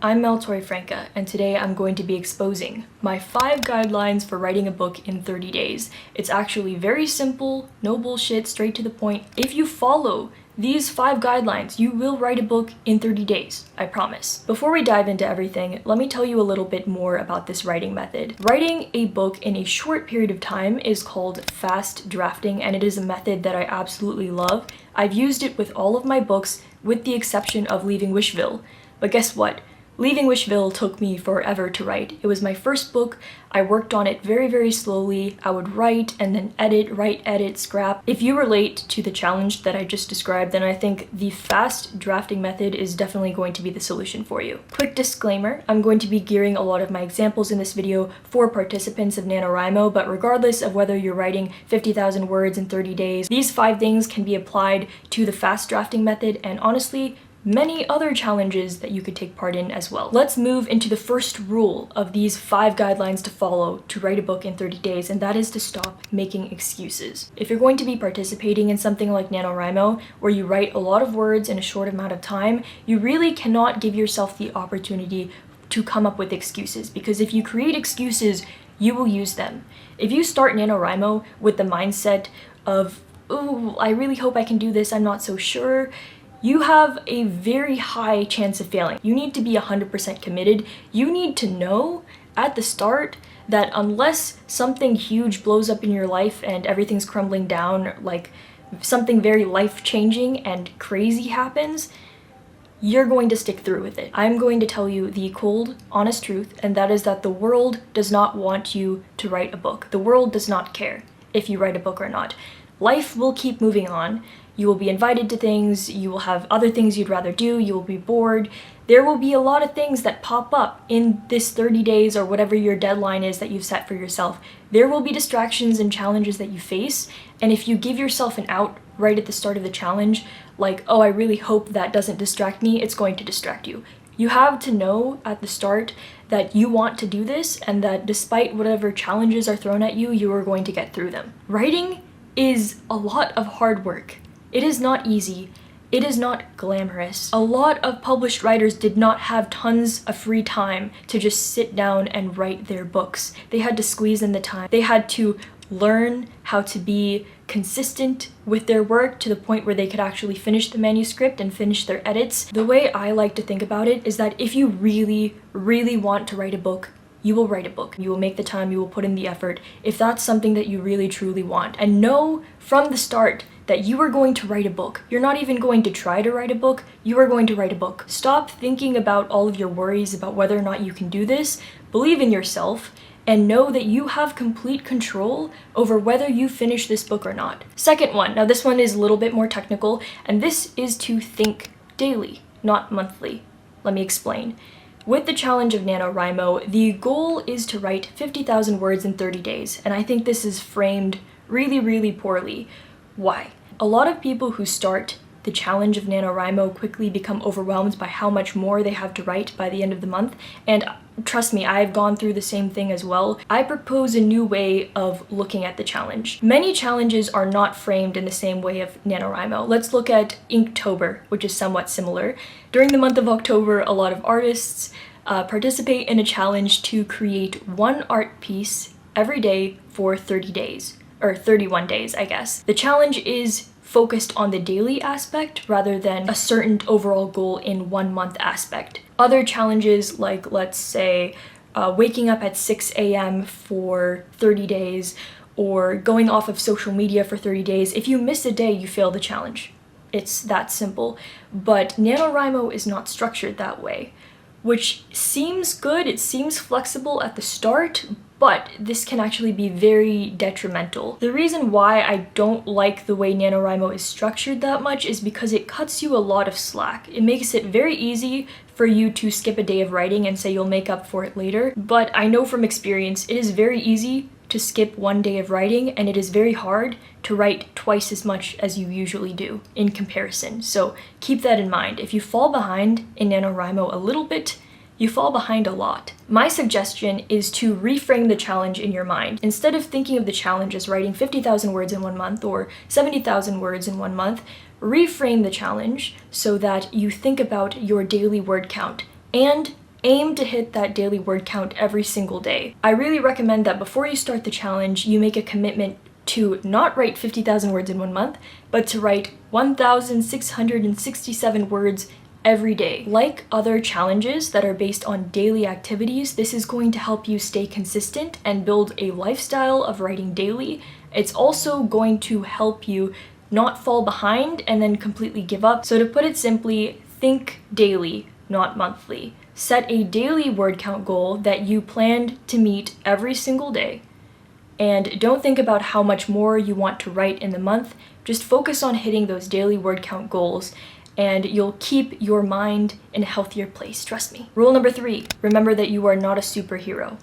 I'm Tori Franca, and today I'm going to be exposing my 5 guidelines for writing a book in 30 days. It's actually very simple, no bullshit, straight to the point. If you follow these 5 guidelines, you will write a book in 30 days, I promise. Before we dive into everything, let me tell you a little bit more about this writing method. Writing a book in a short period of time is called fast drafting, and it is a method that I absolutely love. I've used it with all of my books, with the exception of Leaving Wishville. But guess what? Leaving Wishville took me forever to write. It was my first book. I worked on it very, very slowly. I would write and then edit, write, edit, scrap. If you relate to the challenge that I just described, then I think the fast drafting method is definitely going to be the solution for you. Quick disclaimer, I'm going to be gearing a lot of my examples in this video for participants of NaNoWriMo, but regardless of whether you're writing 50,000 words in 30 days, these 5 things can be applied to the fast drafting method, and honestly, many other challenges that you could take part in as well. Let's move into the first rule of these 5 guidelines to follow to write a book in 30 days, and that is to stop making excuses. If you're going to be participating in something like NaNoWriMo, where you write a lot of words in a short amount of time, you really cannot give yourself the opportunity to come up with excuses, because if you create excuses, you will use them. If you start NaNoWriMo with the mindset of, "Ooh, I really hope I can do this, I'm not so sure," you have a very high chance of failing. You need to be 100% committed. You need to know at the start that unless something huge blows up in your life and everything's crumbling down, like something very life-changing and crazy happens, you're going to stick through with it. I'm going to tell you the cold, honest truth, and that is that the world does not want you to write a book. The world does not care if you write a book or not. Life will keep moving on. You will be invited to things, you will have other things you'd rather do, you will be bored. There will be a lot of things that pop up in this 30 days or whatever your deadline is that you've set for yourself. There will be distractions and challenges that you face, and if you give yourself an out right at the start of the challenge, like, "Oh, I really hope that doesn't distract me," it's going to distract you. You have to know at the start that you want to do this, and that despite whatever challenges are thrown at you, you are going to get through them. Writing is a lot of hard work. It is not easy. It is not glamorous. A lot of published writers did not have tons of free time to just sit down and write their books. They had to squeeze in the time. They had to learn how to be consistent with their work to the point where they could actually finish the manuscript and finish their edits. The way I like to think about it is that if you really, really want to write a book, you will write a book. You will make the time, you will put in the effort, if that's something that you really truly want. And know from the start that you are going to write a book. You're not even going to try to write a book, you are going to write a book. Stop thinking about all of your worries about whether or not you can do this. Believe in yourself, and know that you have complete control over whether you finish this book or not. Second one, now this one is a little bit more technical, and this is to think daily, not monthly. Let me explain. With the challenge of NaNoWriMo, the goal is to write 50,000 words in 30 days, and I think this is framed really, really poorly. Why? A lot of people who start the challenge of NaNoWriMo quickly become overwhelmed by how much more they have to write by the end of the month, and trust me, I've gone through the same thing as well. I propose a new way of looking at the challenge. Many challenges are not framed in the same way of NaNoWriMo. Let's look at INKTOBER, which is somewhat similar. During the month of October, a lot of artists participate in a challenge to create one art piece every day for 30 days. Or 31 days, I guess. The challenge is focused on the daily aspect rather than a certain overall goal in 1 month aspect. Other challenges, like let's say waking up at 6 a.m. for 30 days or going off of social media for 30 days, if you miss a day, you fail the challenge. It's that simple. But NaNoWriMo is not structured that way, which seems good, it seems flexible at the start, but this can actually be very detrimental. The reason why I don't like the way NaNoWriMo is structured that much is because it cuts you a lot of slack. It makes it very easy for you to skip a day of writing and say you'll make up for it later, but I know from experience it is very easy to skip 1 day of writing, and it is very hard to write twice as much as you usually do in comparison. So keep that in mind. If you fall behind in NaNoWriMo a little bit, you fall behind a lot. My suggestion is to reframe the challenge in your mind. Instead of thinking of the challenge as writing 50,000 words in 1 month or 70,000 words in 1 month, reframe the challenge so that you think about your daily word count and aim to hit that daily word count every single day. I really recommend that before you start the challenge, you make a commitment to not write 50,000 words in 1 month, but to write 1,667 words every day. Like other challenges that are based on daily activities, this is going to help you stay consistent and build a lifestyle of writing daily. It's also going to help you not fall behind and then completely give up. So to put it simply, think daily, not monthly. Set a daily word count goal that you planned to meet every single day. And don't think about how much more you want to write in the month. Just focus on hitting those daily word count goals, and you'll keep your mind in a healthier place, trust me. Rule number 3, remember that you are not a superhero.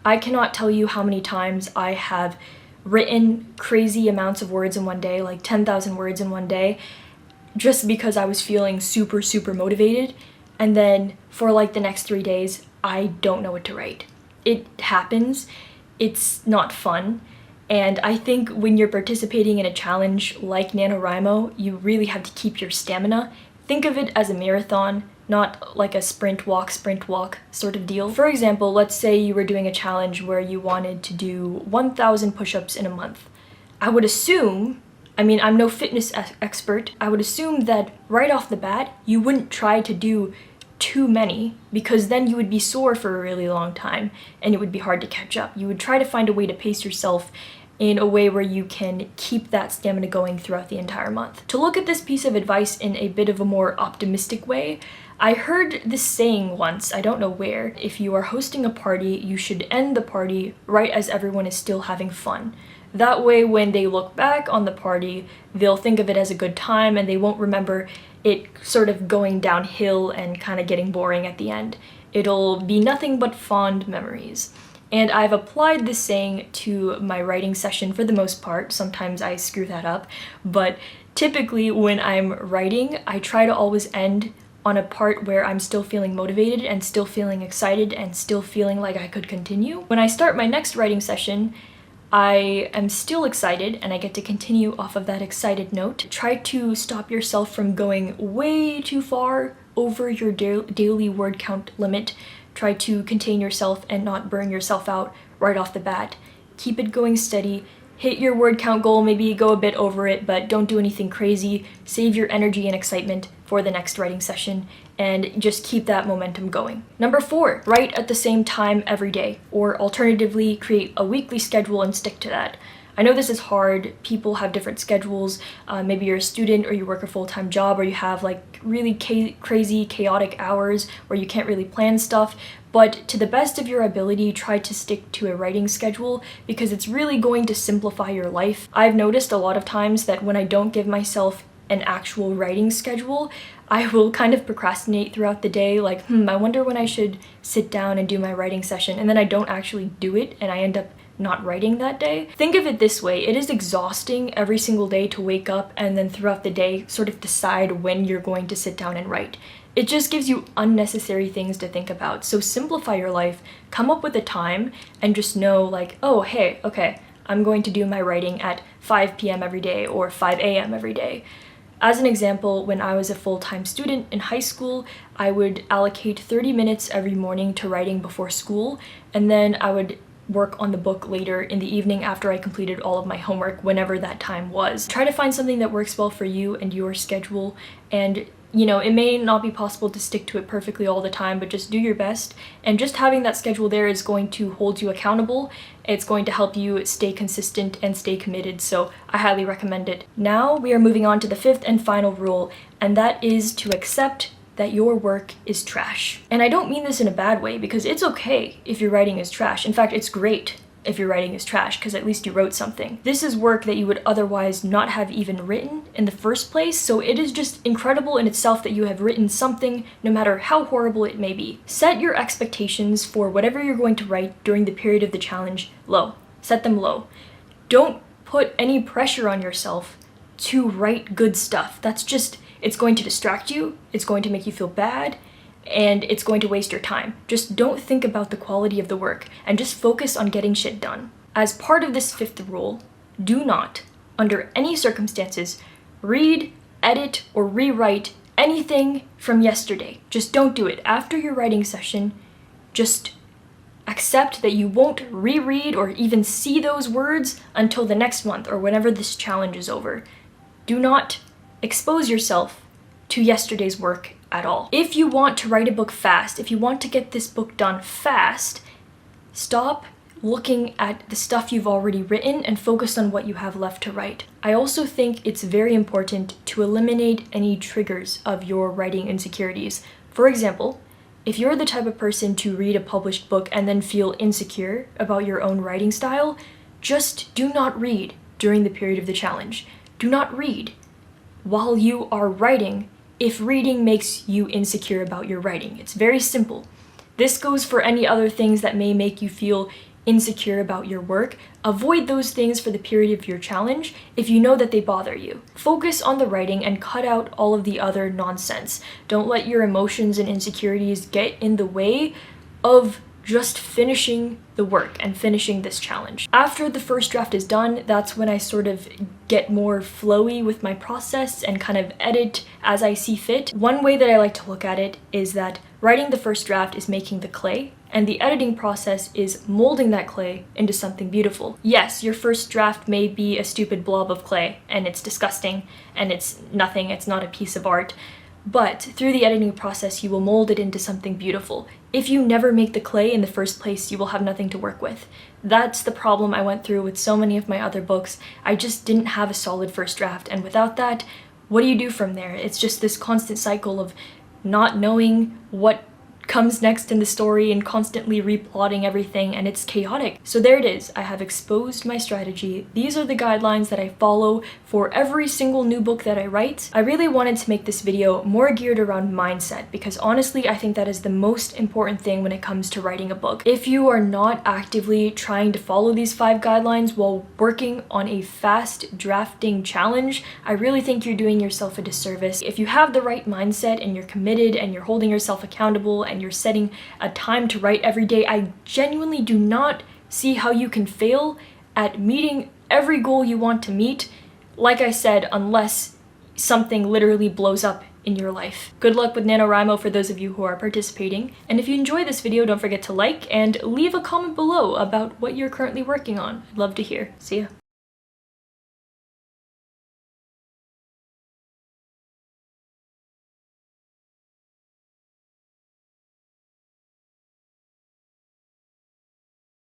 I cannot tell you how many times I have written crazy amounts of words in one day, like 10,000 words in one day, just because I was feeling super motivated, and then for like the next 3 days, I don't know what to write. It happens. It's not fun, and I think when you're participating in a challenge like NaNoWriMo, you really have to keep your stamina. Think of it as a marathon, not like a sprint walk sort of deal. For example, let's say you were doing a challenge where you wanted to do 1,000 push-ups in a month. I would assume, I'm no fitness expert, I would assume that right off the bat, you wouldn't try to do too many, because then you would be sore for a really long time and it would be hard to catch up. You would try to find a way to pace yourself in a way where you can keep that stamina going throughout the entire month. To look at this piece of advice in a bit of a more optimistic way, I heard this saying once, I don't know where, if you are hosting a party, you should end the party right as everyone is still having fun. That way, when they look back on the party, they'll think of it as a good time and they won't remember it sort of going downhill and kind of getting boring at the end. It'll be nothing but fond memories. And I've applied this saying to my writing session for the most part. Sometimes I screw that up, but typically when I'm writing, I try to always end on a part where I'm still feeling motivated and still feeling excited and still feeling like I could continue. When I start my next writing session, I am still excited and I get to continue off of that excited note. Try to stop yourself from going way too far over your daily word count limit. Try to contain yourself and not burn yourself out right off the bat. Keep it going steady. Hit your word count goal, maybe go a bit over it, but don't do anything crazy. Save your energy and excitement for the next writing session and just keep that momentum going. Number 4, write at the same time every day, or alternatively, create a weekly schedule and stick to that. I know this is hard. People have different schedules. Maybe you're a student or you work a full-time job or you have like really crazy, chaotic hours where you can't really plan stuff. But to the best of your ability, try to stick to a writing schedule because it's really going to simplify your life. I've noticed a lot of times that when I don't give myself an actual writing schedule, I will kind of procrastinate throughout the day, like, I wonder when I should sit down and do my writing session, and then I don't actually do it and I end up not writing that day. Think of it this way, it is exhausting every single day to wake up and then throughout the day sort of decide when you're going to sit down and write. It just gives you unnecessary things to think about. So simplify your life, come up with a time, and just know like, oh, hey, okay, I'm going to do my writing at 5 p.m. every day or 5 a.m. every day. As an example, when I was a full-time student in high school, I would allocate 30 minutes every morning to writing before school, and then I would work on the book later in the evening after I completed all of my homework, whenever that time was. Try to find something that works well for you and your schedule, and it may not be possible to stick to it perfectly all the time, but just do your best. And just having that schedule there is going to hold you accountable. It's going to help you stay consistent and stay committed, so I highly recommend it. Now we are moving on to the 5th and final rule, and that is to accept that your work is trash. And I don't mean this in a bad way, because it's okay if your writing is trash. In fact, it's great if your writing is trash, because at least you wrote something. This is work that you would otherwise not have even written in the first place, so it is just incredible in itself that you have written something, no matter how horrible it may be. Set your expectations for whatever you're going to write during the period of the challenge low. Set them low. Don't put any pressure on yourself to write good stuff. It's going to distract you, it's going to make you feel bad, and it's going to waste your time. Just don't think about the quality of the work and just focus on getting shit done. As part of this 5th rule, do not, under any circumstances, read, edit, or rewrite anything from yesterday. Just don't do it. After your writing session, just accept that you won't reread or even see those words until the next month or whenever this challenge is over. Do not expose yourself to yesterday's work at all. If you want to write a book fast, if you want to get this book done fast, stop looking at the stuff you've already written and focus on what you have left to write. I also think it's very important to eliminate any triggers of your writing insecurities. For example, if you're the type of person to read a published book and then feel insecure about your own writing style, just do not read during the period of the challenge. Do not read while you are writing if reading makes you insecure about your writing. It's very simple. This goes for any other things that may make you feel insecure about your work. Avoid those things for the period of your challenge if you know that they bother you. Focus on the writing and cut out all of the other nonsense. Don't let your emotions and insecurities get in the way of just finishing the work and finishing this challenge. After the first draft is done, that's when I sort of get more flowy with my process and kind of edit as I see fit. One way that I like to look at it is that writing the first draft is making the clay, and the editing process is molding that clay into something beautiful. Yes, your first draft may be a stupid blob of clay, and it's disgusting, and it's nothing, it's not a piece of art, but through the editing process, you will mold it into something beautiful. If you never make the clay in the first place, you will have nothing to work with. That's the problem I went through with so many of my other books. I just didn't have a solid first draft, and without that, what do you do from there? It's just this constant cycle of not knowing what comes next in the story and constantly replotting everything, and it's chaotic. So there it is. I have exposed my strategy. These are the guidelines that I follow for every single new book that I write. I really wanted to make this video more geared around mindset because honestly, I think that is the most important thing when it comes to writing a book. If you are not actively trying to follow these 5 guidelines while working on a fast drafting challenge, I really think you're doing yourself a disservice. If you have the right mindset and you're committed and you're holding yourself accountable and you're setting a time to write every day, I genuinely do not see how you can fail at meeting every goal you want to meet, like I said, unless something literally blows up in your life. Good luck with NaNoWriMo for those of you who are participating, and if you enjoyed this video, don't forget to like and leave a comment below about what you're currently working on. I'd love to hear. See ya.